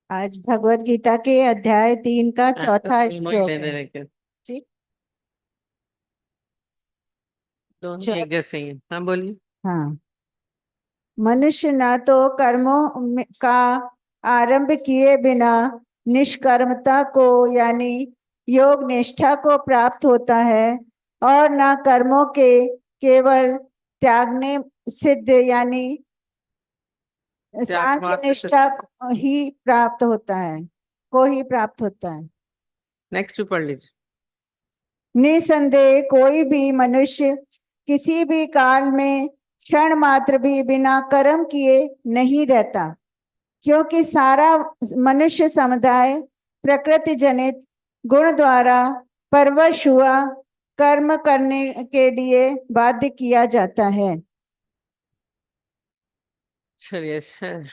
आज भगवत गीता के अध्याय 3 का चौथा तुम वही श्लोक लेने है। लेके ठीक। दोनों चौ एक जैसे ही हैं। हाँ बोलिए। हाँ। मनुष्य न तो का आरंभ किए बिना निष्कर्मता को यानी योग निष्ठा को प्राप्त होता है, और न कर्मों के केवल त्यागने सिद्ध यानी त्याग सांख्य मात्र से। निष्ठा ही प्राप्त होता है, को ही प्राप्त होता है। नेक्स्ट भी पढ़ लीजिए। निसंदेह कोई भी मनुष्य किसी भी काल में क्षण मात्र भी बिना कर्म किए नहीं रहता, क्योंकि सारा मनुष्य समुदाय प्रकृति जनित गुण द्वारा परवश हुआ कर्म करने के लिए बाध्य किया जाता है। चलिए अच्छा है।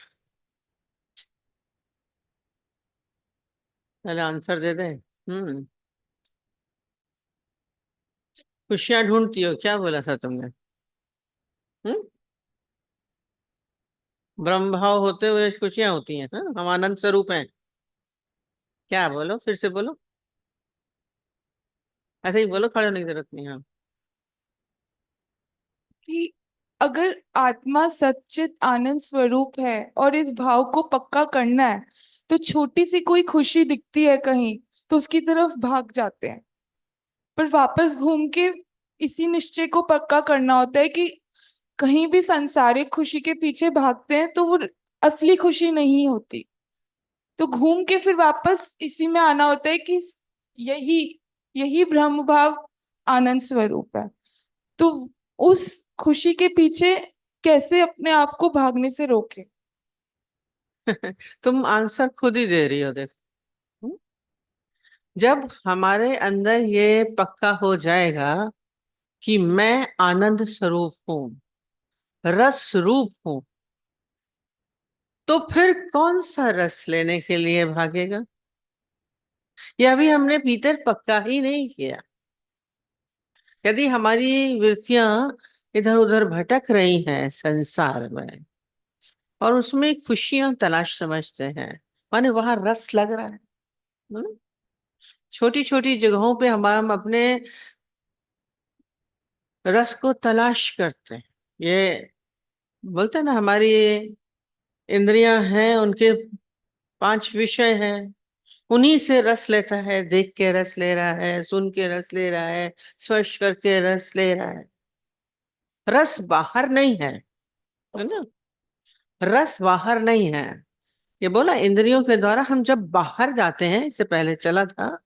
पहले आंसर दे दें। खुशियां ढूंढती हो क्या बोला था तुमने? हम्म। ब्रह्म भाव होते हुए खुशियां होती हैं। हाँ? हम आनंद स्वरूप हैं। क्या बोलो, फिर से बोलो। ऐसे ही बोलो, खड़े होने की जरूरत नहीं है। हाँ। कि अगर आत्मा सच्चित आनंद स्वरूप है और इस भाव को पक्का करना है, तो छोटी सी कोई खुशी दिखती है कहीं तो उसकी तरफ भाग जाते हैं। पर वापस घूम के इसी निश्चय को पक्का करना होता है कि कहीं भी सांसारिक खुशी के पीछे भागते हैं तो वो असली खुशी नहीं होती। तो घूम के फिर वापस इसी में आना होता है कि यही यही ब्रह्म भाव आनंद स्वरूप है। तो उस खुशी के पीछे कैसे अपने आप को भागने से रोके। तुम आंसर खुद ही दे रही हो, देखो। हम्म? जब हमारे अंदर ये पक्का हो जाएगा कि मैं आनंद स्वरूप हूँ, रस रूप हूँ, तो फिर कौन सा रस लेने के लिए भागेगा? ये अभी हमने भीतर पक्का ही नहीं किया। यदि हमारी वृत्तियां इधर उधर भटक रही हैं संसार में, और उसमें खुशियां तलाश समझते हैं, माने वहां रस लग रहा है। छोटी छोटी जगहों पे हम अपने रस को तलाश करते हैं। ये बोलते हैं ना, हमारी इंद्रियां हैं, उनके 5 विषय हैं। उन्हीं से रस लेता है, देख के रस ले रहा है, सुन के रस ले रहा है, स्पर्श करके रस ले रहा है। रस बाहर नहीं है ना। रस बाहर नहीं है। ये बोला, इंद्रियों के द्वारा हम जब बाहर जाते हैं, इससे पहले चला था,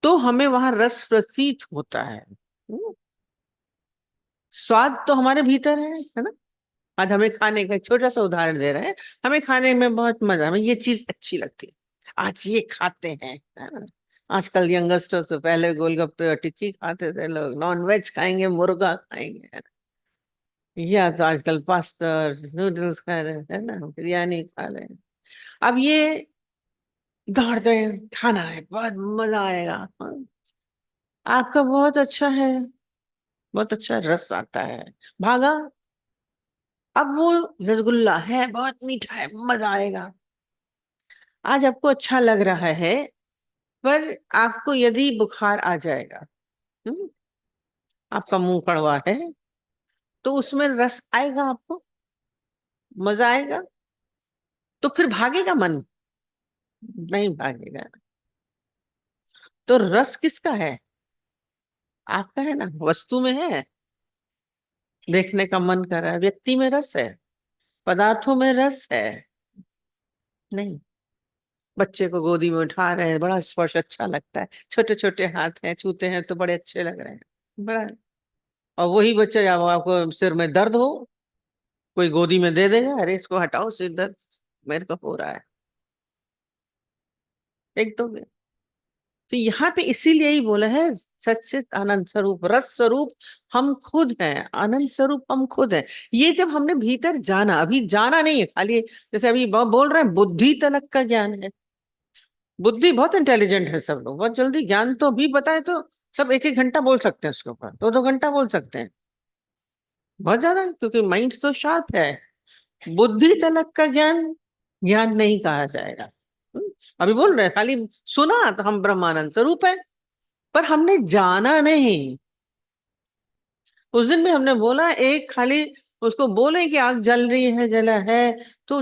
तो हमें वहां रस प्रतीत होता है। स्वाद तो हमारे भीतर है ना। आज हमें खाने का एक छोटा सा उदाहरण दे रहे हैं। हमें खाने में बहुत मजा, हमें ये चीज अच्छी लगती है, आज ये खाते हैं, है ना। आजकल यंगस्टर्स तो पहले गोलगप्पे और टिक्की खाते थे, लोग नॉन वेज खाएंगे, मुर्गा खाएंगे, है ना। या तो आजकल पास्ता नूडल्स खा रहे हैं, है ना, बिरयानी खा रहे हैं। अब ये दौड़ते हैं, खाना है, बहुत मजा आएगा। हाँ, आपका बहुत अच्छा है, बहुत अच्छा रस आता है, भागा। अब वो रसगुल्ला है, बहुत मीठा है, मजा आएगा। आज आपको अच्छा लग रहा है, पर आपको यदि बुखार आ जाएगा, हम्म, आपका मुंह कड़वा है, तो उसमें रस आएगा, आपको मजा आएगा, तो फिर भागेगा मन? नहीं भागेगा। तो रस किसका है? आपका है ना, वस्तु में है। देखने का मन कर रहा है, व्यक्ति में रस है, पदार्थों में रस है? नहीं। बच्चे को गोदी में उठा रहे हैं, बड़ा स्पर्श अच्छा लगता है, छोटे छोटे हाथ हैं, छूते हैं तो बड़े अच्छे लग रहे हैं, बड़ा। और वही बच्चा, जब आपको सिर में दर्द हो, कोई गोदी में दे देगा, अरे इसको हटाओ, सिर दर्द मेरे को हो रहा है, एक दो। तो यहाँ पे इसीलिए ही बोला है, सच्चित आनंद स्वरूप, रस स्वरूप हम खुद हैं, आनंद स्वरूप हम खुद हैं। ये जब हमने भीतर जाना, अभी जाना नहीं है खाली, जैसे अभी बोल रहे हैं बुद्धि तलक का ज्ञान है। बुद्धि बहुत इंटेलिजेंट है, सब लोग बहुत जल्दी ज्ञान तो भी बताए तो सब एक एक घंटा बोल सकते हैं, उसके ऊपर 2-2 घंटा बोल सकते हैं, बहुत ज्यादा, क्योंकि माइंड तो शार्प है। बुद्धि तलक का ज्ञान ज्ञान नहीं कहा जाएगा। अभी बोल रहे हैं, खाली सुना तो हम ब्रह्मानंद स्वरूप है, पर हमने जाना नहीं। उस दिन भी हमने बोला, एक खाली उसको बोले कि आग जल रही है, जला है, तो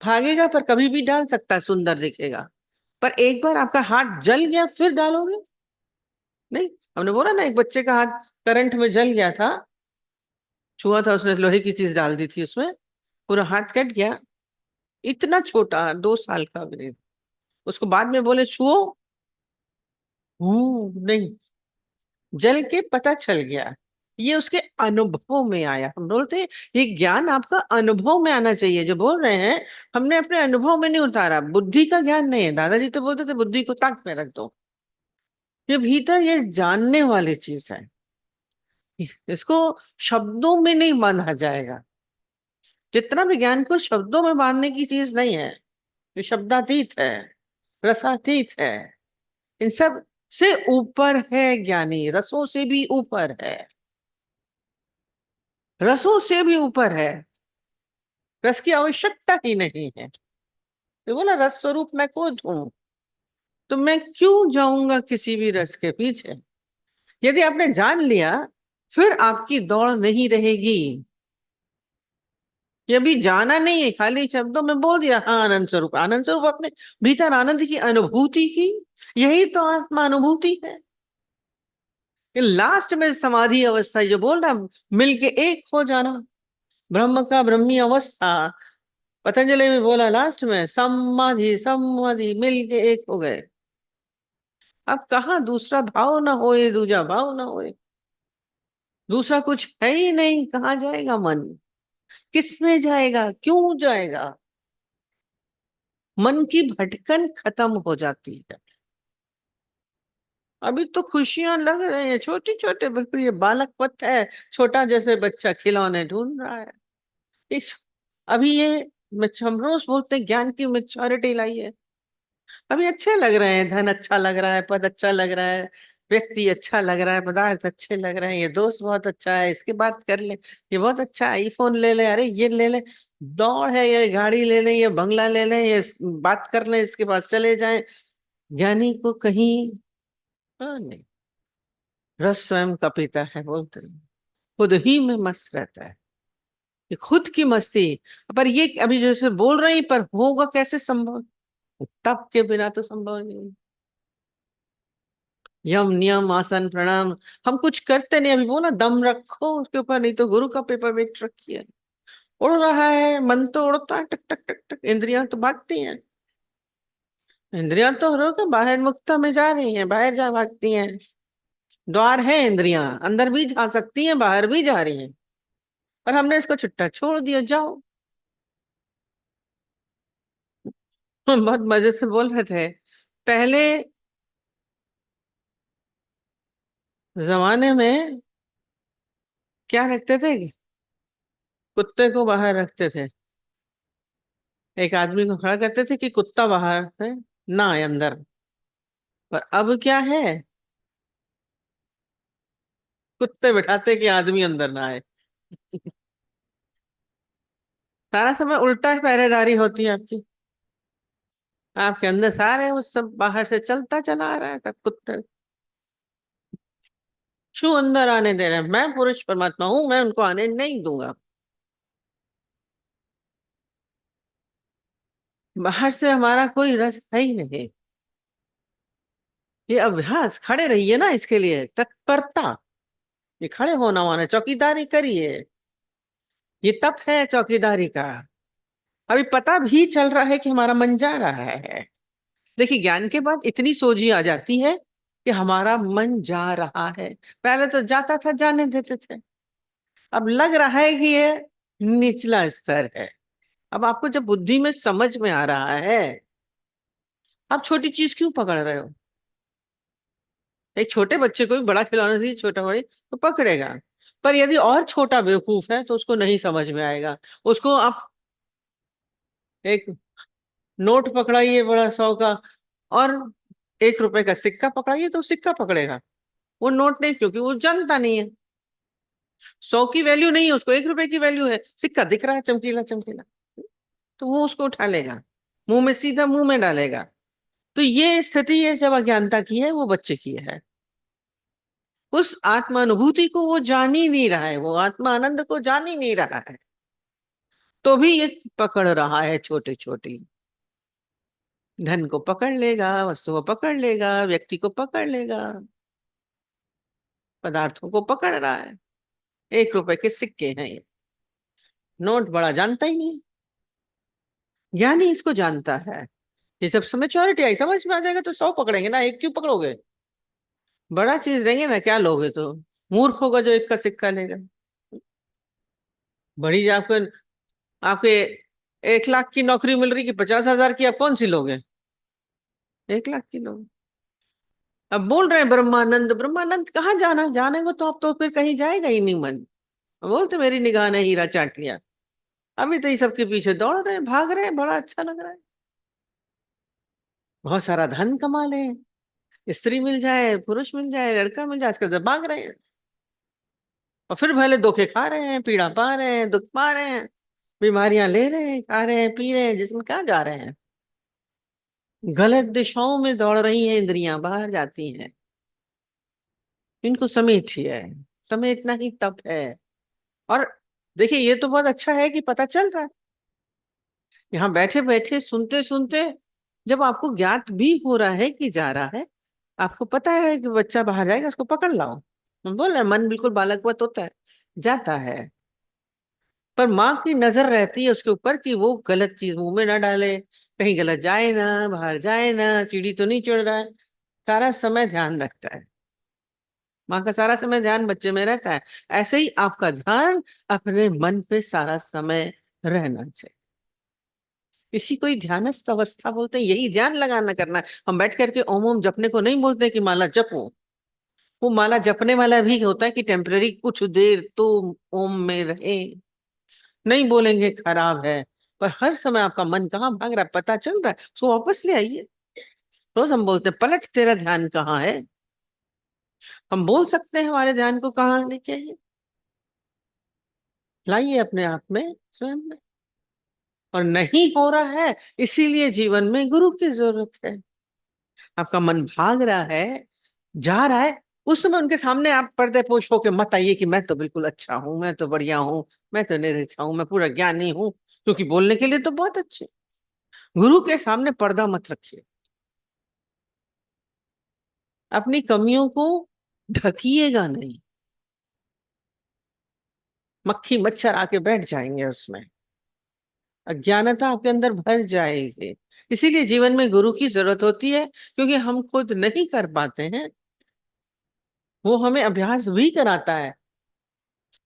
भागेगा, पर कभी भी डाल सकता है, सुंदर दिखेगा। पर एक बार आपका हाथ जल गया फिर डालोगे नहीं। हमने बोला ना, एक बच्चे का हाथ करंट में जल गया था, छुआ था उसने, लोहे की चीज डाल दी थी उसमें, पूरा हाथ कट गया। इतना छोटा 2 साल का भी, उसको बाद में बोले छुओ, नहीं, जल के पता चल गया। ये उसके अनुभव में आया। हम बोलते हैं ये ज्ञान आपका अनुभव में आना चाहिए। जो बोल रहे हैं, हमने अपने अनुभव में नहीं उतारा, बुद्धि का ज्ञान नहीं है। दादाजी तो बोलते थे बुद्धि को ताक में रख दो। ये भीतर ये जानने वाली चीज है, इसको शब्दों में नहीं बांधा जाएगा। जितना भी ज्ञान को शब्दों में बांधने की चीज नहीं है। ये शब्दातीत है, रसातीत है, इन सब से ऊपर है ज्ञानी, रसों से भी ऊपर है, रसों से भी ऊपर है। रस की आवश्यकता ही नहीं है। तो बोला रस स्वरूप मैं खुद हूं, तो मैं क्यों जाऊंगा किसी भी रस के पीछे। यदि आपने जान लिया, फिर आपकी दौड़ नहीं रहेगी। ये भी जाना नहीं है, खाली शब्दों में बोल दिया हाँ आनंद स्वरूप। आनंद स्वरूप अपने भीतर आनंद की अनुभूति की, यही तो आत्मा अनुभूति है। लास्ट में समाधि अवस्था जो बोल रहा, मिलके एक हो जाना, ब्रह्म का ब्रह्मी अवस्था। पतंजलि में बोला लास्ट में, समाधि समाधि मिलके एक हो गए। अब कहाँ दूसरा भाव ना होए, दूजा भाव ना होए, दूसरा कुछ है ही नहीं। कहाँ जाएगा मन, किस में जाएगा, क्यों जाएगा। मन की भटकन खत्म हो जाती है। अभी तो खुशियां लग रहे हैं, छोटे छोटे, बिल्कुल ये बालक पथ है, छोटा जैसे बच्चा खिलौने ढूंढ रहा है। इस अभी ये हम रोज बोलते हैं ज्ञान की मेच्योरिटी लाइए। अभी अच्छे लग रहे हैं, धन अच्छा लग रहा है, पद अच्छा लग रहा है, व्यक्ति अच्छा लग रहा है, पदार्थ अच्छे लग रहे हैं, ये दोस्त बहुत अच्छा है, इसकी बात कर ले, ये बहुत अच्छा है, आईफोन ले ले, अरे ये ले ले, दौड़ है, ये गाड़ी ले ले, ये बंगला ले ले, ये बात कर ले, इसके पास चले जाएं। ज्ञानी को कहीं नहीं, रस स्वयं का पीता है, बोलते हैं, खुद ही में मस्त रहता है। ये खुद की मस्ती। पर ये अभी जैसे बोल रहे हैं, पर होगा कैसे संभव, तप के बिना तो संभव नहीं। यम नियम आसन प्रणाम हम कुछ करते नहीं। अभी बोला दम रखो उसके ऊपर, नहीं तो गुरु का पेपर वेट रखिए। उड़ रहा है मन, तो उड़ता है, टक टक टक टक, इंद्रियां तो भागती हैं। इंद्रियां तो रोक बाहर मुक्ता में जा रही हैं, बाहर जा भागती हैं। द्वार है, इंद्रियां अंदर भी जा सकती हैं, बाहर भी जा रही हैं, पर हमने इसको छुट्टा छोड़ दिया, जाओ। हम बहुत मजे से बोल रहे थे, पहले जमाने में क्या रखते थे, कुत्ते को बाहर रखते थे, एक आदमी को खड़ा करते थे कि कुत्ता बाहर से ना आए अंदर। पर अब क्या है, कुत्ते बिठाते कि आदमी अंदर ना आए। सारा समय उल्टा पहरेदारी होती है आपकी, आपके अंदर सारे वो सब बाहर से चलता चला आ रहा है, सब कुत्ते छू अंदर आने दे रहे हैं। मैं पुरुष परमात्मा हूं, मैं उनको आने नहीं दूंगा। बाहर से हमारा कोई रस है ही नहीं। ये अभ्यास, खड़े रहिए ना, इसके लिए तत्परता, ये खड़े होना माने चौकीदारी करिए, ये तप है चौकीदारी का। अभी पता भी चल रहा है कि हमारा मन जा रहा है। देखिए ज्ञान के बाद इतनी सोझी आ जाती है कि हमारा मन जा रहा है। पहले तो जाता था, जाने देते थे, अब लग रहा है कि ये निचला स्तर है। अब आपको जब बुद्धि में समझ में आ रहा है, आप छोटी चीज क्यों पकड़ रहे हो। एक छोटे बच्चे को भी बड़ा खिलौना दीजिए, छोटा बड़ी तो पकड़ेगा, पर यदि और छोटा बेवकूफ है तो उसको नहीं समझ में आएगा। उसको आप एक नोट पकड़ाइए बड़ा 100 का, और 1 रुपए का सिक्का पकड़ाइए तो सिक्का पकड़ेगा, वो नोट नहीं, क्योंकि वो जानता नहीं है। 100 की वैल्यू नहीं है उसको, 1 रुपए की वैल्यू है, सिक्का दिख रहा है चमकीला चमकीला, तो वो उसको उठा लेगा, मुंह में सीधा मुंह में डालेगा। तो ये स्थिति है जब अज्ञानता की है, वो बच्चे की है। उस आत्मा अनुभूति को वो जान ही नहीं रहा है, वो आत्मा आनंद को जान ही नहीं रहा है, तो भी ये पकड़ रहा है छोटे छोटी। धन को पकड़ लेगा, वस्तु को पकड़ लेगा, व्यक्ति को पकड़ लेगा, पदार्थों को पकड़ रहा है। 1 रुपए के सिक्के हैं ये, नोट बड़ा जानता ही नहीं, ज्ञानी इसको जानता है। ये सब समय मैच्योरिटी आई, समझ में आ जाएगा तो 100 पकड़ेंगे ना, एक क्यों पकड़ोगे? बड़ा चीज देंगे ना, क्या लोगे? तो मूर्ख होगा जो 1 का सिक्का लेगा। बड़ी आपको आपके 1 लाख की नौकरी मिल रही कि 50,000 की, आप कौन सी लोगे? 1 लाख की लोगे। अब बोल रहे हैं ब्रह्मानंद, ब्रह्मानंद कहाँ जाना, जानेंगे तो आप तो फिर कहीं जाएगा ही नहीं मन। बोलते मेरी निगाह ने हीरा चाट लिया। अभी तो ये सबके पीछे दौड़ रहे हैं, भाग रहे हैं, बड़ा अच्छा लग रहा है। बहुत सारा धन कमा ले, स्त्री मिल जाए, पुरुष मिल जाए, लड़का मिल जाए, आजकल सब भाग रहे हैं। और फिर भले धोखे खा रहे हैं, पीड़ा पा रहे हैं, दुख पा रहे हैं, बीमारियां ले रहे हैं, खा रहे हैं, पी रहे हैं, जिसमें कहाँ जा रहे हैं? गलत दिशाओं में दौड़ रही हैं इंद्रियां, बाहर जाती हैं। इनको समेटिए, समेटना ही तप है। और देखिए, ये तो बहुत अच्छा है कि पता चल रहा है, यहाँ बैठे बैठे सुनते सुनते जब आपको ज्ञात भी हो रहा है कि जा रहा है, आपको पता है कि बच्चा बाहर जाएगा, उसको पकड़ लाओ। हम बोल रहे हैं, मन बिल्कुल बालकवत होता है, जाता है, पर माँ की नजर रहती है उसके ऊपर कि वो गलत चीज मुंह में ना डाले, कहीं गलत जाए ना, बाहर जाए ना, सीढ़ी तो नहीं चढ़ रहा है। सारा समय ध्यान रखता है, माँ का सारा समय ध्यान बच्चे में रहता है। ऐसे ही आपका ध्यान अपने मन पे सारा समय रहना चाहिए। इसी को ही ध्यानस्थ अवस्था बोलते हैं, यही ध्यान लगाना करना है। हम बैठ करके ओम ओम जपने को नहीं बोलते कि माला जपो। वो माला जपने वाला भी होता है कि टेम्पररी कुछ देर तो ओम में रहे, नहीं बोलेंगे खराब है, पर हर समय आपका मन कहाँ भाग रहा है पता चल रहा है, उसको वापस ले आइए। रोज हम बोलते हैं, पलट तेरा ध्यान कहाँ है। हम बोल सकते हैं हमारे ध्यान को कहाँ लेके आइए, लाइए अपने आप में, स्वयं में। और नहीं हो रहा है, इसीलिए जीवन में गुरु की जरूरत है। आपका मन भाग रहा है, जा रहा है, उस समय उनके सामने आप पर्दे पोश होके मत आइए कि मैं तो बिल्कुल अच्छा हूं, मैं तो बढ़िया हूं, मैं तो निरक्षा हूं, मैं पूरा ज्ञानी हूं। क्योंकि बोलने के लिए तो बहुत अच्छे। गुरु के सामने पर्दा मत रखिए, अपनी कमियों को ढकिएगा नहीं, मक्खी मच्छर आके बैठ जाएंगे उसमें, अज्ञानता आपके अंदर भर जाएगी। इसीलिए जीवन में गुरु की जरूरत होती है, क्योंकि हम खुद नहीं कर पाते हैं, वो हमें अभ्यास भी कराता है।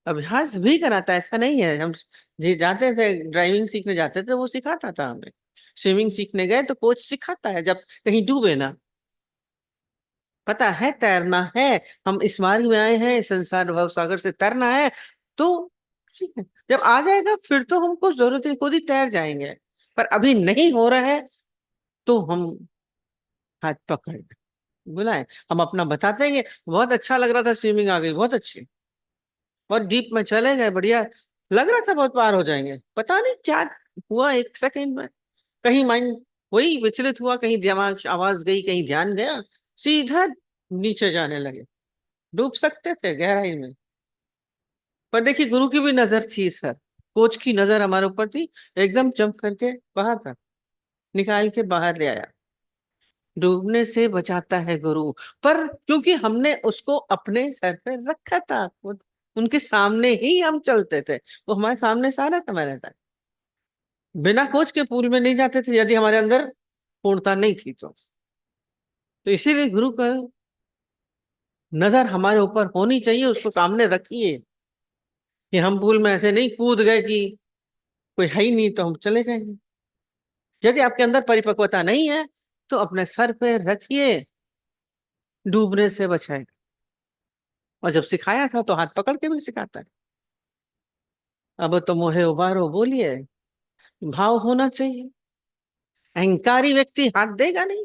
अभ्यास भी कराता है, ऐसा नहीं है। हम जी जाते थे, ड्राइविंग सीखने जाते थे, वो सिखाता था हमें। स्विमिंग सीखने गए तो कोच सिखाता है, जब कहीं डूबे ना, पता है तैरना है, हम इस मार्ग में आए हैं, संसार भव सागर से तरना है, तो ठीक है। जब आ जाएगा फिर तो हमको जरूरत नहीं, खुद ही तैर जाएंगे। पर अभी नहीं हो रहा है तो हम हाथ पकड़ बुलाए, हम अपना बताते हैं, बहुत अच्छा लग रहा था, स्विमिंग आ गई बहुत अच्छी, बहुत डीप में चले गए, बढ़िया लग रहा था, बहुत पार हो जाएंगे, पता नहीं क्या हुआ 1 सेकेंड में, कहीं माइंड वही विचलित हुआ, कहीं दिमाग आवाज गई, कहीं ध्यान गया, सीधा नीचे जाने लगे। डूब सकते थे गहराई में, पर देखिए गुरु की भी नजर थी सर, कोच की नजर हमारे ऊपर थी, एकदम जंप करके बाहर था, निकाल के बाहर ले आया। डूबने से बचाता है गुरु, पर क्योंकि हमने उसको अपने सर पे रखा था, वो उनके सामने ही हम चलते थे, वो हमारे सामने सारा समय रहता है। बिना कोच के पूल में नहीं जाते थे यदि हमारे अंदर पूर्णता नहीं थी तो इसीलिए गुरु का नजर हमारे ऊपर होनी चाहिए, उसको सामने रखिए कि हम पूल में ऐसे नहीं कूद गए कि कोई है ही नहीं तो हम चले जाएंगे। यदि आपके अंदर परिपक्वता नहीं है तो अपने सर पे रखिए, डूबने से बचाए। और जब सिखाया था तो हाथ पकड़ के भी सिखाता है। अब तो मोहे उबारो बोलिए, भाव होना चाहिए। अहंकारी व्यक्ति हाथ देगा नहीं,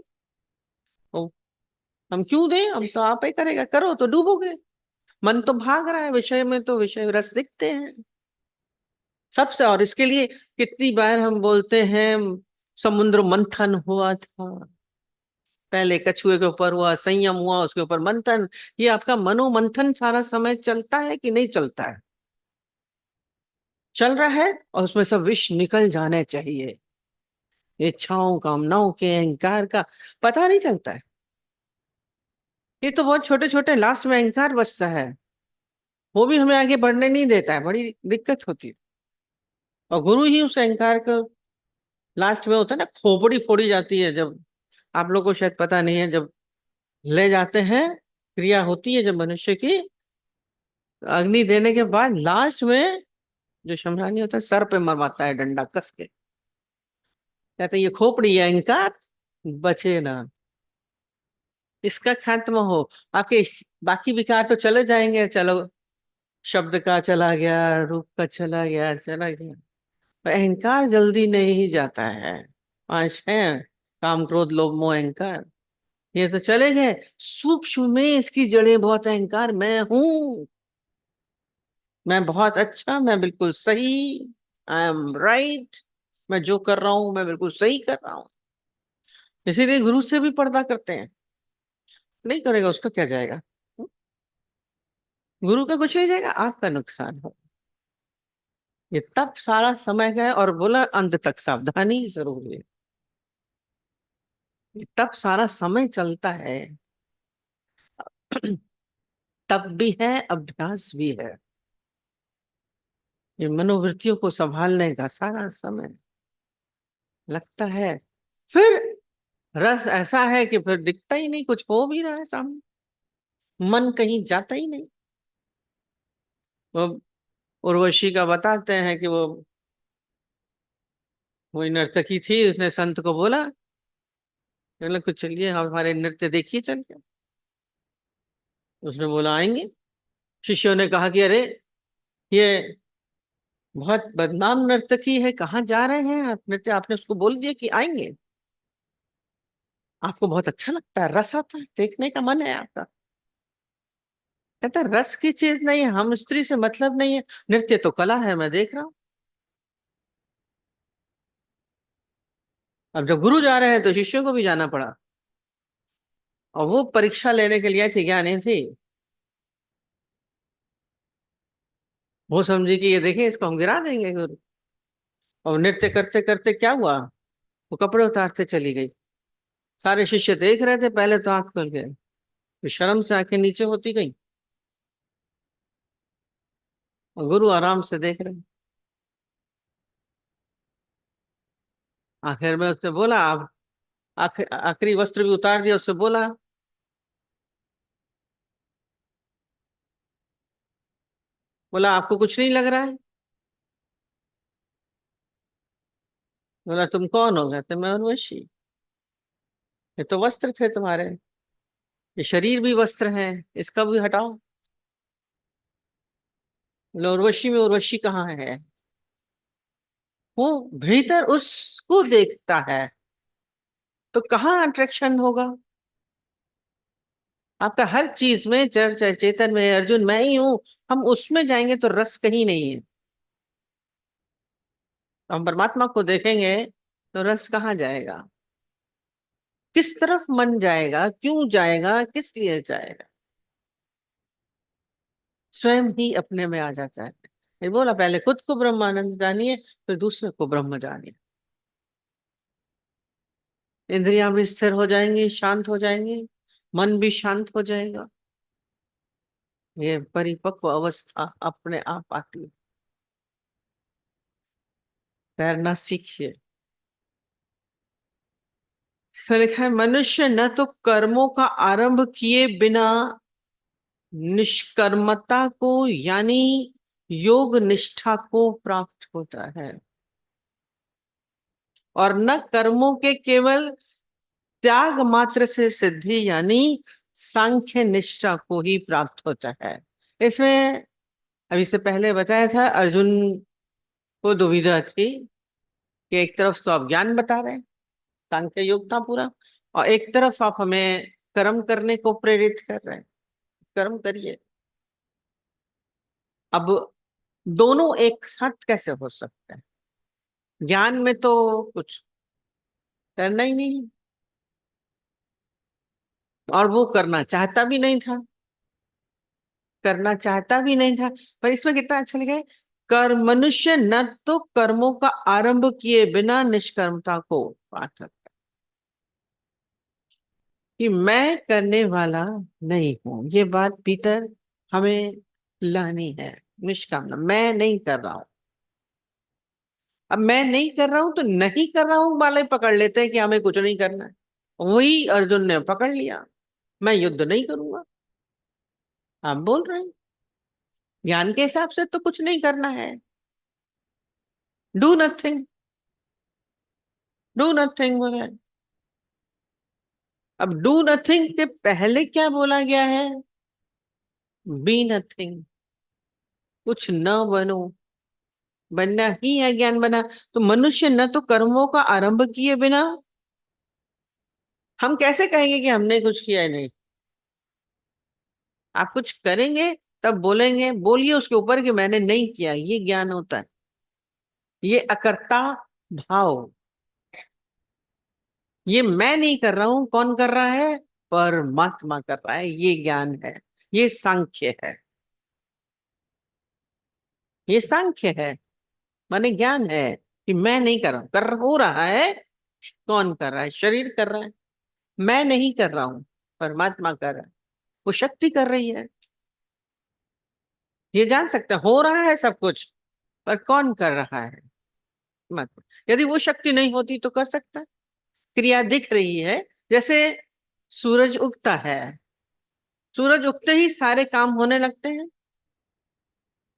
ओ, हम क्यों दें, हम तो आप ही करेगा, करो तो डूबोगे। मन तो भाग रहा है विषय में, तो विषय रस दिखते हैं, सबसे। और इसके लिए कितनी बार हम बोलते हैं समुद्र मंथन हुआ था, पहले कछुए के ऊपर हुआ संयम, हुआ उसके ऊपर मंथन। ये आपका मनोमंथन सारा समय चलता है कि नहीं चलता है? चल रहा है, और उसमें सब विष निकल जाने चाहिए। इच्छाओं, कामनाओं के, अहंकार का पता नहीं चलता है। ये तो बहुत छोटे छोटे, लास्ट में अहंकार बचता है, वो भी हमें आगे बढ़ने नहीं देता है, बड़ी दिक्कत होती है। और गुरु ही उस अहंकार को, लास्ट में होता है ना, खोपड़ी फोड़ी जाती है जब, आप लोग को शायद पता नहीं है, जब ले जाते हैं, क्रिया होती है जब मनुष्य की, अग्नि देने के बाद लास्ट में जो शमशानी होता है सर पे मरवाता है डंडा कस के, कहते हैं ये खोपड़ी है अहंकार, बचे ना, इसका खात्मा हो। आपके बाकी विकार तो चले जाएंगे, चलो, शब्द का चला गया, रूप का चला गया, चला गया, पर अहंकार जल्दी नहीं जाता है। पांच है, काम क्रोध लोभ मोह अहंकार, ये तो चले गए। सूक्ष्म में इसकी जड़ें बहुत, अहंकार मैं हूं, मैं बहुत अच्छा, मैं बिल्कुल सही, आई एम राइट, मैं जो कर रहा हूं मैं बिल्कुल सही कर रहा हूं। इसीलिए गुरु से भी पर्दा करते हैं, नहीं करेगा उसका क्या जाएगा? गुरु का कुछ नहीं जाएगा, आपका नुकसान हो। ये तब सारा समय का है, और बोला अंत तक सावधानी जरूर है। ये तब सारा समय चलता है, तब भी है, अभ्यास भी है, ये मनोवृत्तियों को संभालने का सारा समय लगता है। फिर रस ऐसा है कि फिर दिखता ही नहीं, कुछ हो भी रहा है सामने, मन कहीं जाता ही नहीं। वो उर्वशी का बताते हैं कि वो वही नर्तकी थी, उसने संत को बोला, बोला कुछ चलिए हमारे नृत्य देखिए चल के। उसने बोला आएंगे। शिष्यों ने कहा कि अरे ये बहुत बदनाम नर्तकी है, कहाँ जा रहे हैं आप नृत्य? आपने उसको बोल दिया कि आएंगे, आपको बहुत अच्छा लगता है, रस आता है, देखने का मन है आपका। कहता है, रस की चीज नहीं है, हम स्त्री से मतलब नहीं है, नृत्य तो कला है, मैं देख रहा हूं। अब जब गुरु जा रहे हैं तो शिष्यों को भी जाना पड़ा, और वो परीक्षा लेने के लिए थी, ज्ञानी थी, वो समझी कि ये देखिए इसको हम गिरा देंगे गुरु। और नृत्य करते करते क्या हुआ, वो कपड़े उतारते चली गई। सारे शिष्य देख रहे थे, पहले तो आंख खुल गए, फिर शर्म से आंखें नीचे होती गई, और गुरु आराम से देख रहे हैं। आखिर में उसने बोला, आप आखिरी वस्त्र भी उतार दिया, उससे बोला, बोला आपको कुछ नहीं लग रहा है? बोला तुम कौन हो? कहते मैं उर्वशी। ये तो वस्त्र थे तुम्हारे, ये शरीर भी वस्त्र है, इसका भी हटाओ। बोला उर्वशी में उर्वशी कहाँ है? वो भीतर उसको देखता है, तो कहाँ अट्रैक्शन होगा? आपका हर चीज में, चर चेतन में अर्जुन मैं ही हूं, हम उसमें जाएंगे तो रस कहीं नहीं है। हम परमात्मा को देखेंगे तो रस कहाँ जाएगा? किस तरफ मन जाएगा, क्यों जाएगा, किस लिए जाएगा? स्वयं ही अपने में आ जाता है। ये बोला पहले खुद को ब्रह्मानंद जानिए, फिर दूसरे को ब्रह्म जानिए। इंद्रियां भी स्थिर हो जाएंगी, शांत हो जाएंगी, मन भी शांत हो जाएगा। ये परिपक्व अवस्था अपने आप आती है। तैरना सीखिए। इसमें लिखा है मनुष्य न तो कर्मों का आरंभ किए बिना निष्कर्मता को यानी योग निष्ठा को प्राप्त होता है, और न कर्मों के केवल त्याग मात्र से सिद्धि यानी सांख्य निष्ठा को ही प्राप्त होता है। इसमें अभी से पहले बताया था, अर्जुन को दुविधा थी कि एक तरफ तो आप ज्ञान बता रहे हैं, सांख्य योग था पूरा, और एक तरफ आप हमें कर्म करने को प्रेरित कर रहे हैं, कर्म करिए। अब दोनों एक साथ कैसे हो सकते हैं? ज्ञान में तो कुछ करना ही नहीं, और वो करना चाहता भी नहीं था, करना चाहता भी नहीं था। पर इसमें कितना अच्छा लगा है, कर मनुष्य न तो कर्मों का आरंभ किए बिना निष्कर्मता को पा सकता, कि मैं करने वाला नहीं हूं, ये बात भीतर हमें लानी है। निष्कामना, मैं नहीं कर रहा हूं। अब मैं नहीं कर रहा हूं तो नहीं कर रहा हूं वाले पकड़ लेते हैं कि हमें कुछ नहीं करना है। वही अर्जुन ने पकड़ लिया, मैं युद्ध नहीं करूंगा। आप बोल रहे हैं ज्ञान के हिसाब से तो कुछ नहीं करना है, डू नथिंग, डू नथिंग बोला है। अब डू नथिंग के पहले क्या बोला गया है? बी नथिंग, कुछ न बनो, बनना ही है ज्ञान बना। तो मनुष्य न तो कर्मों का आरंभ किए बिना, हम कैसे कहेंगे कि हमने कुछ किया नहीं? आप कुछ करेंगे तब बोलेंगे, बोलिए उसके ऊपर कि मैंने नहीं किया, ये ज्ञान होता है। ये अकर्ता भाव, ये मैं नहीं कर रहा हूं, कौन कर रहा है? परमात्मा कर रहा है, ये ज्ञान है, ये सांख्य है, ये सांख्य है, माने ज्ञान है कि मैं नहीं कर रहा हूं, कर हो रहा है। कौन कर रहा है? शरीर कर रहा है, मैं नहीं कर रहा हूं, परमात्मा कर रहा है, वो शक्ति कर रही है। ये जान सकते हैं, हो रहा है सब कुछ, पर कौन कर रहा है? मत, यदि वो शक्ति नहीं होती तो कर सकता है। क्रिया दिख रही है, जैसे सूरज उगता है, सूरज उगते ही सारे काम होने लगते हैं,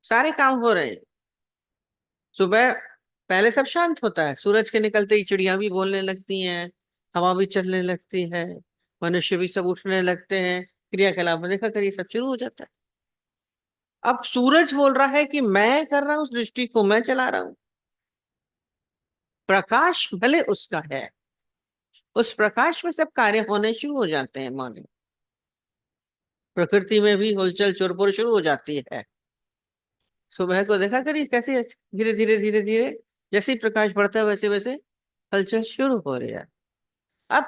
सारे काम हो रहे हैं। सुबह पहले सब शांत होता है, सूरज के निकलते ही चिड़िया भी बोलने लगती हैं, हवा भी चलने लगती है, मनुष्य भी सब उठने लगते हैं, क्रियाकलाप में देखा करिए सब शुरू हो जाता है। अब सूरज बोल रहा है कि मैं कर रहा हूं, सृष्टि को मैं चला रहा हूं। प्रकाश भले उसका है, उस प्रकाश में सब कार्य होने शुरू हो जाते हैं। मौन प्रकृति में भी हलचल चुरपुर शुरू हो जाती है। सुबह को देखा करिए कैसे धीरे धीरे धीरे धीरे जैसे ही प्रकाश बढ़ता है वैसे वैसे हलचल शुरू हो रही है। अब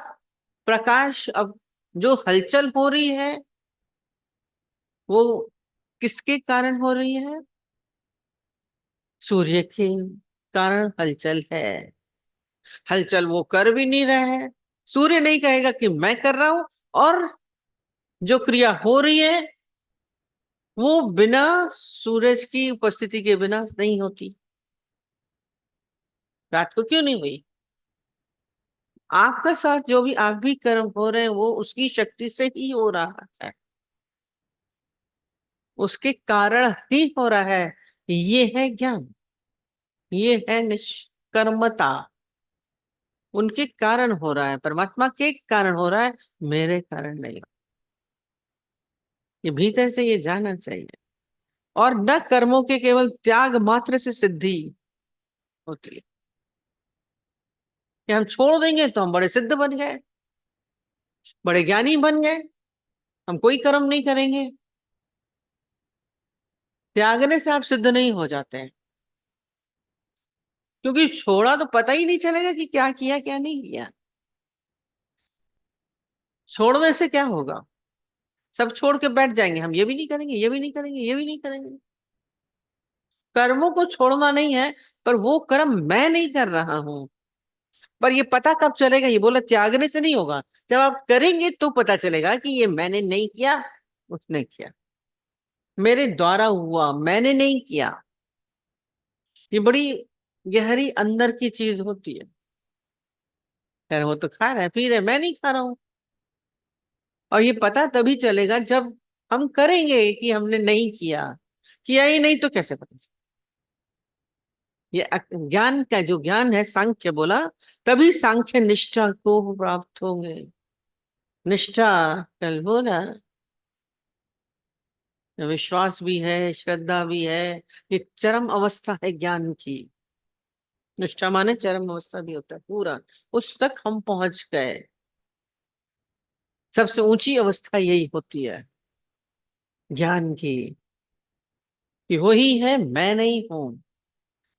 प्रकाश, अब जो हलचल हो रही है वो किसके कारण हो रही है? सूर्य के कारण हलचल है। हलचल वो कर भी नहीं रहा है, सूर्य नहीं कहेगा कि मैं कर रहा हूं, और जो क्रिया हो रही है वो बिना सूरज की उपस्थिति के बिना नहीं होती। रात को क्यों नहीं हुई? आपका साथ जो भी आप भी कर्म हो रहे हैं वो उसकी शक्ति से ही हो रहा है, उसके कारण ही हो रहा है। ये है ज्ञान, ये है निष्कर्मता। उनके कारण हो रहा है, परमात्मा के कारण हो रहा है, मेरे कारण नहीं। ये भीतर से ये जानना चाहिए। और न कर्मों के केवल त्याग मात्र से सिद्धि होती है, कि हम छोड़ देंगे तो हम बड़े सिद्ध बन गए, बड़े ज्ञानी बन गए, हम कोई कर्म नहीं करेंगे। त्यागने से आप सिद्ध नहीं हो जाते हैं, क्योंकि छोड़ा तो पता ही नहीं चलेगा कि क्या किया क्या नहीं किया। छोड़ने से क्या होगा? सब छोड़ के बैठ जाएंगे, हम ये भी नहीं करेंगे, ये भी नहीं करेंगे, ये भी नहीं करेंगे। कर्मों को छोड़ना नहीं है, पर वो कर्म मैं नहीं कर रहा हूं। पर ये पता कब चलेगा? ये बोला त्यागने से नहीं होगा, जब आप करेंगे तो पता चलेगा कि ये मैंने नहीं किया, उसने किया, मेरे द्वारा हुआ, मैंने नहीं किया। ये बड़ी गहरी अंदर की चीज होती है। खैर वो तो खा रहा है पी रहा है, मैं नहीं खा रहा हूं। और ये पता तभी चलेगा जब हम करेंगे कि हमने नहीं किया, किया ही नहीं तो कैसे पता चलेगा? ये ज्ञान का जो ज्ञान है, सांख्य बोला, तभी सांख्य निष्ठा को प्राप्त होंगे। निष्ठा कल बोला, विश्वास भी है, श्रद्धा भी है, ये चरम अवस्था है ज्ञान की। निष्ठा माने चरम अवस्था भी होता है पूरा, उस तक हम पहुंच गए। सबसे ऊंची अवस्था यही होती है ज्ञान की। कि वही है, मैं नहीं हूं।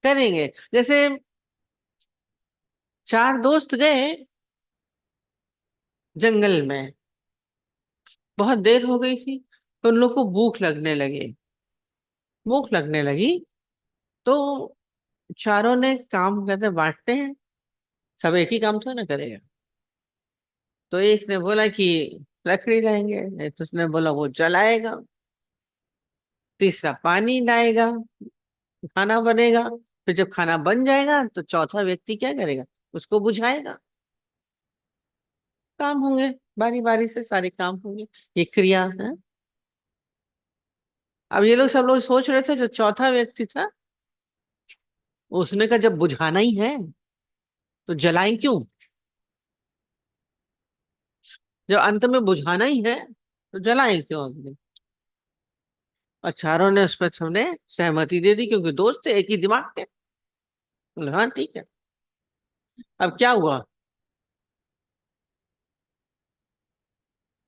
करेंगे। जैसे 4 दोस्त गए जंगल में, बहुत देर हो गई थी, तो उन लोग को भूख लगने लगी। भूख लगने लगी तो चारों ने काम कहते बांटते हैं, सब एक ही काम तो ना करेगा। तो एक ने बोला कि लकड़ी लाएंगे, एक उसने बोला वो जलाएगा, तीसरा पानी लाएगा, खाना बनेगा। फिर जब खाना बन जाएगा तो चौथा व्यक्ति क्या करेगा, उसको बुझाएगा। काम होंगे, बारी बारी से सारे काम होंगे, ये क्रिया है। अब ये लोग सब लोग सोच रहे थे, जो चौथा व्यक्ति था उसने कहा जब बुझाना ही है तो जलाएं क्यों, जब अंत में बुझाना ही है तो जलाएं क्यों अग्नि। और चारों ने उस पर सबने सहमति दे दी, क्योंकि दोस्त थे, एक ही दिमाग थे। बोले, हाँ ठीक है। अब क्या हुआ,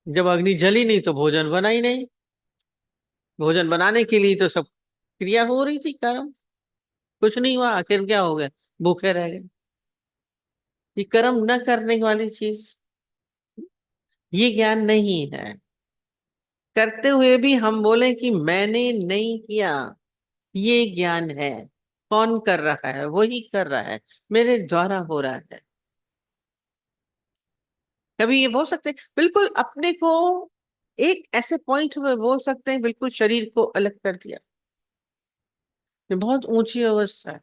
जब अग्नि जली नहीं तो भोजन बना ही नहीं। भोजन बनाने के लिए तो सब क्रिया हो रही थी, कर्म। कुछ नहीं हुआ, आखिर क्या हो गया, भूखे रह गए। ये कर्म न करने वाली चीज, ये ज्ञान नहीं है। करते हुए भी हम बोले कि मैंने नहीं किया, ये ज्ञान है। कौन कर रहा है, वही कर रहा है, मेरे द्वारा हो रहा है। कभी ये बोल सकते हैं बिल्कुल अपने को, एक ऐसे पॉइंट में बोल सकते हैं बिल्कुल शरीर को अलग कर दिया। ये बहुत ऊंची अवस्था है,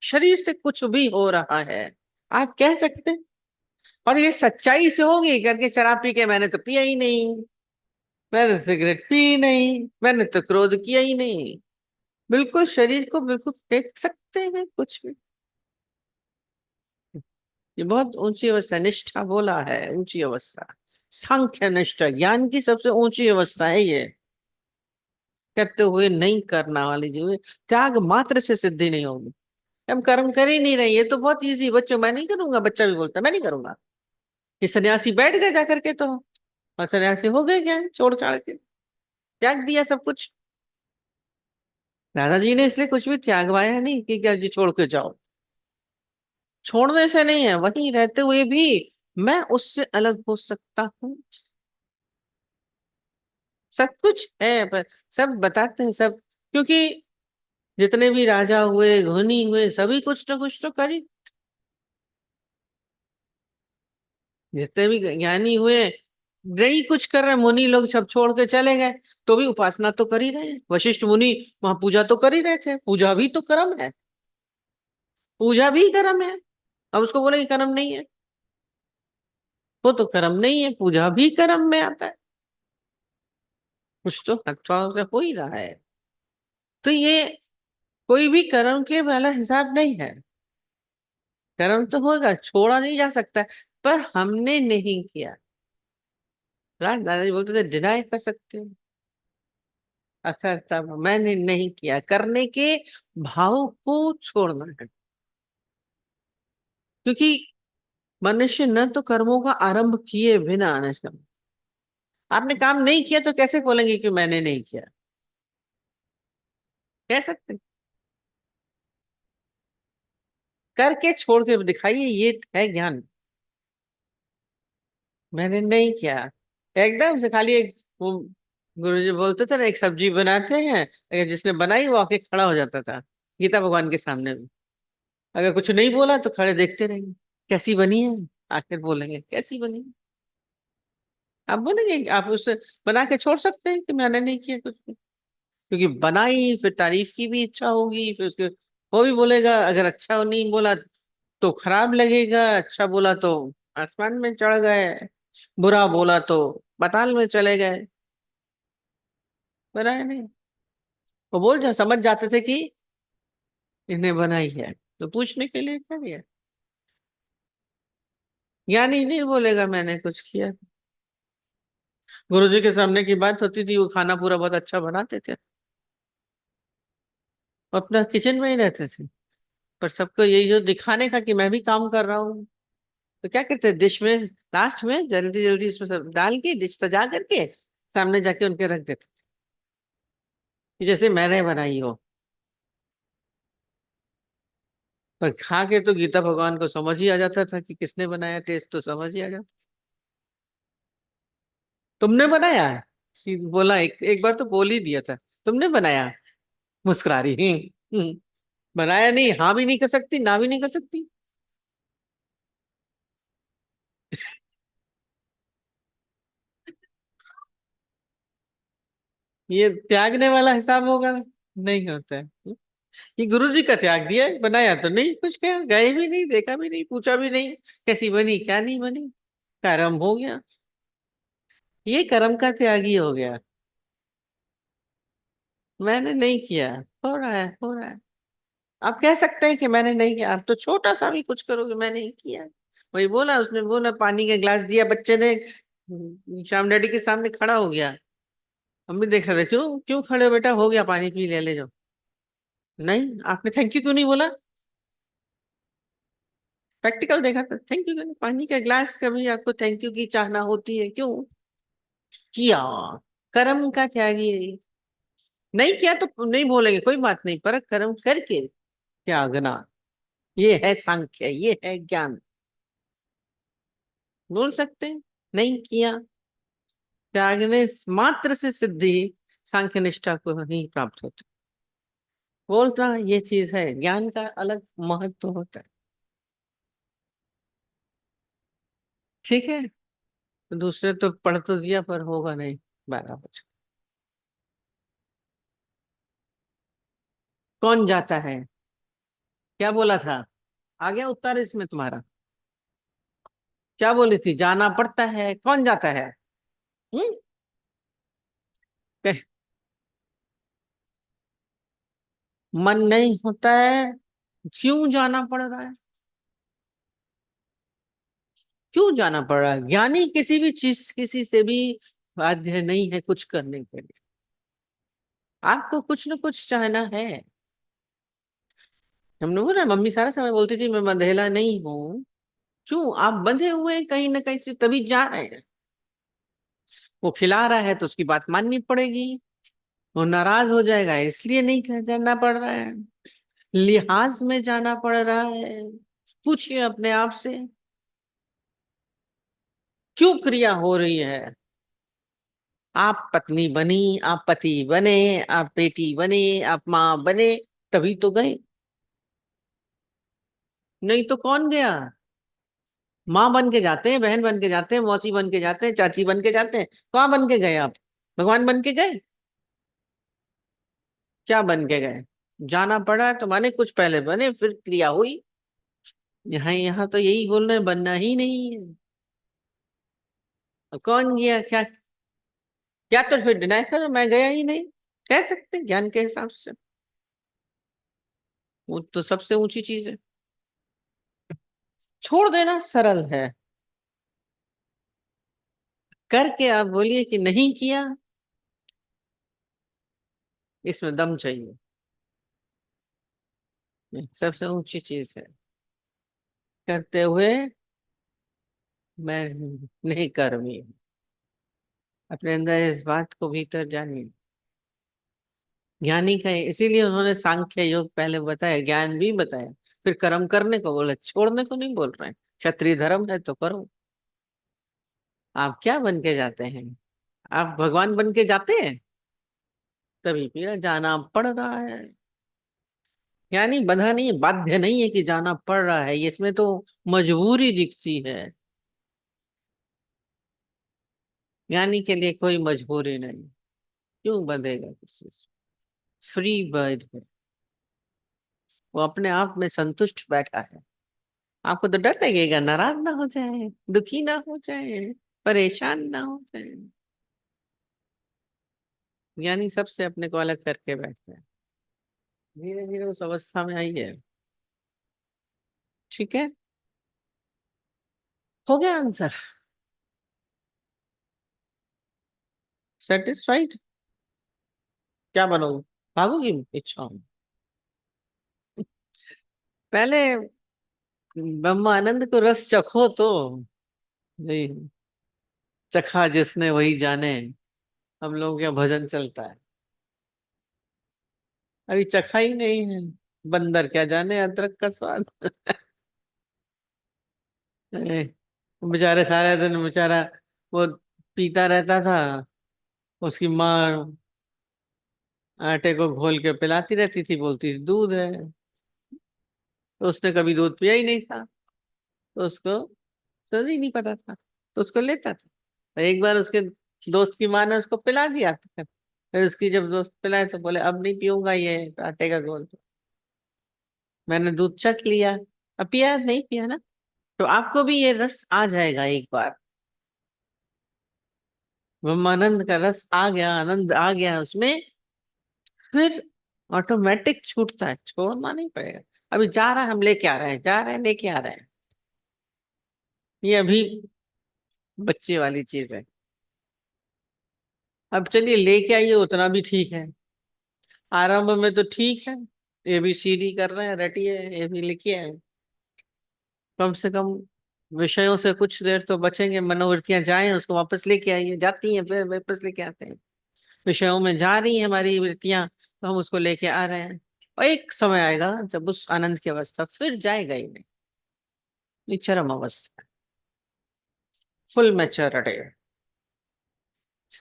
शरीर से कुछ भी हो रहा है, आप कह सकते हैं। और ये सच्चाई से होगी करके शराब पी के मैंने तो पिया ही नहीं, मैंने सिगरेट पी ही नहीं, मैंने तो क्रोध किया ही नहीं। बिल्कुल शरीर को बिल्कुल फेंक सकते हैं कुछ भी। ये बहुत ऊंची अवस्था, निष्ठा बोला है, ऊंची अवस्था। सांख्य निष्ठा ज्ञान की सबसे ऊंची अवस्था है ये। करते हुए नहीं करना वाली जो त्याग मात्र से सिद्धि नहीं होगी। हम कर्म कर ही नहीं रहे, ये तो बहुत इजी, बच्चों मैं नहीं करूंगा, बच्चा भी बोलता है मैं नहीं करूंगा। ये सन्यासी बैठ गए जाकर के तो, और सन्यासी हो गए क्या, छोड़ छाड़ के त्याग दिया सब कुछ। दादाजी ने इसलिए कुछ भी त्यागवाया नहीं कि क्या जी छोड़ के जाओ। छोड़ने से नहीं है, वहीं रहते हुए भी मैं उससे अलग हो सकता हूँ। सब कुछ है, पर सब बताते हैं सब, क्योंकि जितने भी राजा हुए, धनी हुए, सभी कुछ ना कुछ तो कर ही, जितने भी ज्ञानी हुए नहीं कुछ कर रहे, मुनि लोग सब छोड़ के चले गए, तो भी उपासना तो कर ही रहे हैं। वशिष्ठ मुनि वहां पूजा तो कर ही रहे थे, पूजा भी तो कर्म है, पूजा भी कर्म है। अब उसको बोले कि कर्म नहीं है, वो तो कर्म नहीं है, पूजा भी कर्म में आता है। कुछ तो हथवा से हो ही रहा है। तो ये कोई भी कर्म के वाला हिसाब नहीं है। कर्म तो होगा, छोड़ा नहीं जा सकता, पर हमने नहीं किया। दादाजी बोलते थे डिनाई कर सकते हो, अकर्ता मैंने नहीं किया, करने के भाव को छोड़ना है। क्योंकि मनुष्य न तो कर्मों का आरंभ किए बिना निष्काम। आपने काम नहीं किया तो कैसे बोलेंगे कि मैंने नहीं किया, कह सकते हैं। करके छोड़ के दिखाइए, ये है ज्ञान। मैंने नहीं किया, एकदम से खाली एक वो गुरुजी बोलते थे ना, एक सब्जी बनाते हैं, अगर जिसने बनाई वो आके खड़ा हो जाता था गीता भगवान के सामने में। अगर कुछ नहीं बोला तो खड़े देखते रहेंगे, कैसी बनी है, आखिर बोलेंगे कैसी बनी है। आप बोलेंगे, आप उससे बना के छोड़ सकते हैं कि मैंने नहीं किया कुछ भी। क्योंकि बनाई फिर तारीफ की भी इच्छा होगी, फिर उसके वो भी बोलेगा, अगर अच्छा नहीं बोला तो खराब लगेगा, अच्छा बोला तो आसमान में चढ़ गए, बुरा बोला तो पाताल में चले गए। बनाया नहीं, वो बोल जा समझ जाते थे कि इन्हें बनाई है, तो पूछने के लिए क्या दिया। ज्ञानी नहीं बोलेगा मैंने कुछ किया। गुरुजी के सामने की बात होती थी, वो खाना पूरा बहुत अच्छा बनाते थे, वो अपना किचन में ही रहते थे, पर सबको यही जो दिखाने का कि मैं भी काम कर रहा हूँ, तो क्या करते डिश में, लास्ट में जल्दी जल्दी इसमें सब डाल के डिश सजा करके सामने जाके उनके रख देते थे। कि जैसे मैंने बनाई हो। पर खा के तो गीता भगवान को समझ ही आ जाता था कि किसने बनाया, टेस्ट तो समझ ही आ जाता। तुमने बनाया है, बोला, एक बार तो बोल ही दिया था, तुमने बनाया। मुस्कुरा रही। बनाया नहीं, हाँ भी नहीं कर सकती, ना भी नहीं कर सकती। ये त्यागने वाला हिसाब होगा? नहीं होता है। ये गुरु जी का त्याग दिया है, बनाया तो नहीं कुछ, क्या गए भी नहीं, देखा भी नहीं, पूछा भी नहीं कैसी बनी क्या नहीं बनी, कर्म हो गया। ये कर्म का त्यागी हो गया। मैंने नहीं किया, हो रहा है, हो रहा है। आप कह सकते हैं कि मैंने नहीं किया, आप तो छोटा सा भी कुछ करोगे, मैंने नहीं किया। वही बोला, उसने बोला, पानी का गिलास दिया बच्चे ने, श्याम डैडी के सामने खड़ा हो गया। हम भी देख रहे थे, क्यों क्यों खड़े हो बेटा, हो गया पानी पी, ले जाओ। नहीं, आपने थैंक यू क्यों नहीं बोला? प्रैक्टिकल देखा था, थैंक यू क्यों नहीं? पानी का गिलास कभी आपको थैंक यू की चाहना होती है, क्यों किया? कर्म का त्यागी। नहीं किया तो नहीं बोलेंगे, कोई बात नहीं, पर कर्म करके त्यागना, ये है सांख्य, ये है ज्ञान। बोल सकते हैं नहीं किया, त्यागने मात्र से सिद्धि सांख्य निष्ठा को ही प्राप्त होती। बोलना ये चीज है, ज्ञान का अलग महत्व होता है। ठीक है, तो दूसरे तो पढ़ तो दिया पर होगा नहीं। 12 बजे कौन जाता है? क्या बोला था? आ गया उत्तर इसमें तुम्हारा? क्या बोली थी? जाना पड़ता है, कौन जाता है? हम्म कह- मन नहीं होता है, क्यों जाना पड़ रहा है? क्यों जाना पड़ रहा है? ज्ञानी किसी भी चीज, किसी से भी बाध्य नहीं है कुछ करने के लिए। आपको कुछ न कुछ चाहना है। हमने बोला, मम्मी सारा समय बोलती थी मैं बंधेला नहीं हूँ। क्यों आप बंधे हुए हैं कहीं ना कहीं से, तभी जा रहे हैं। वो खिला रहा है तो उसकी बात माननी पड़ेगी। वो नाराज हो जाएगा इसलिए नहीं जाना पड़ रहा है, लिहाज में जाना पड़ रहा है। पूछिए अपने आप से, क्यों क्रिया हो रही है? आप पत्नी बनी, आप पति बने, आप बेटी बने, आप माँ बने, तभी तो गए। नहीं तो कौन गया? माँ बन के जाते हैं, बहन बन के जाते हैं, मौसी बन के जाते हैं, चाची बन के जाते हैं। कहाँ बन के गए आप? भगवान बन के गए? क्या बन के गए? जाना पड़ा तो माने कुछ पहले बने फिर क्रिया हुई। यहाँ यहाँ तो यही बोल रहे हैं, बनना ही नहीं है। और कौन गया क्या? क्या तो फिर डिनाई करो, मैं गया ही नहीं, कह सकते हैं ज्ञान के हिसाब से। वो तो सबसे ऊंची चीज है। छोड़ देना सरल है, करके आप बोलिए कि नहीं किया, इसमें दम चाहिए। ये सबसे ऊंची चीज है। करते हुए मैं नहीं कर्मी हूं। अपने अंदर इस बात को भीतर जानिए। ज्ञानी का इसीलिए उन्होंने सांख्य योग पहले बताया, ज्ञान भी बताया, फिर कर्म करने को बोला, छोड़ने को नहीं बोल रहे हैं। क्षत्रिय धर्म है तो करो। आप क्या बन के जाते हैं? आप भगवान बन के जाते हैं, तभी पीड़ा जाना पड़ रहा है। यानी बंधा नहीं है, बाध्य नहीं है कि जाना पड़ रहा है, इसमें तो मजबूरी दिखती है। ज्ञानी के लिए कोई मजबूरी नहीं। क्यों बंधेगा किसी से? फ्री बर्ड है, वो अपने आप में संतुष्ट बैठा है। आपको तो डर लगेगा, नाराज ना हो जाए, दुखी ना हो जाए, परेशान ना हो जाए। ज्ञानी सबसे अपने को अलग करके बैठता है। धीरे धीरे उस अवस्था में आई है। ठीक है, हो गया आंसर? सेटिस्फाइड? क्या बनोगे? भागोगी इच्छा? पहले ब्रह्मानंद को रस चखो तो। नहीं, चखा जिसने वही जाने। हम लोग यहाँ भजन चलता है। अभी चखा ही नहीं है। बंदर क्या जाने अदरक का स्वाद। बेचारे सारे दिन बेचारा वो पीता रहता था। उसकी माँ आटे को घोल के पिलाती रहती थी, बोलती थी दूध है। तो उसने कभी दूध पिया ही नहीं था, तो उसको तो ही नहीं पता था, तो उसको लेता था। तो एक बार उसके दोस्त की माँ ने उसको पिला दिया था। फिर उसकी जब दोस्त पिलाए तो बोले अब नहीं पीऊंगा ये आटे का घोल। मैंने दूध चख लिया, अब पिया नहीं पिया ना। तो आपको भी ये रस आ जाएगा एक बार, ब्रह्मानंद का रस आ गया, आनंद आ गया उसमें, फिर ऑटोमेटिक छूटता है, छोड़ना नहीं पड़ेगा। अभी जा रहा है, हम लेके आ रहे हैं, जा रहे हैं लेके आ रहे हैं, ये अभी बच्चे वाली चीज है। अब चलिए लेके आइए, उतना भी ठीक है। आरंभ में तो ठीक है, ABCD कर रहे हैं, रटिए ये भी लिखिए। कम से कम विषयों से कुछ देर तो बचेंगे, मनोवृत्तियां जाएं, उसको वापस लेके आइए, जाती हैं फिर वापस लेके आते हैं। विषयों में जा रही हैं हमारी वृत्तियां, तो हम उसको लेके आ रहे हैं। और एक समय आएगा जब उस आनंद की अवस्था फिर जाएगा ही नहीं, ये चरम अवस्था, फुल मैच्योरिटी,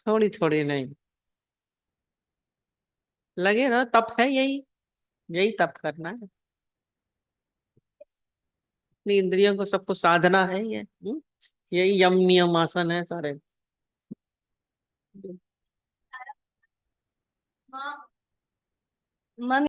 थोड़ी थोड़ी नहीं। लगे ना, तप है यही, यही तप करना है। अपनी इंद्रियों को सबको साधना है ये, यही यम नियम आसन है सारे। मन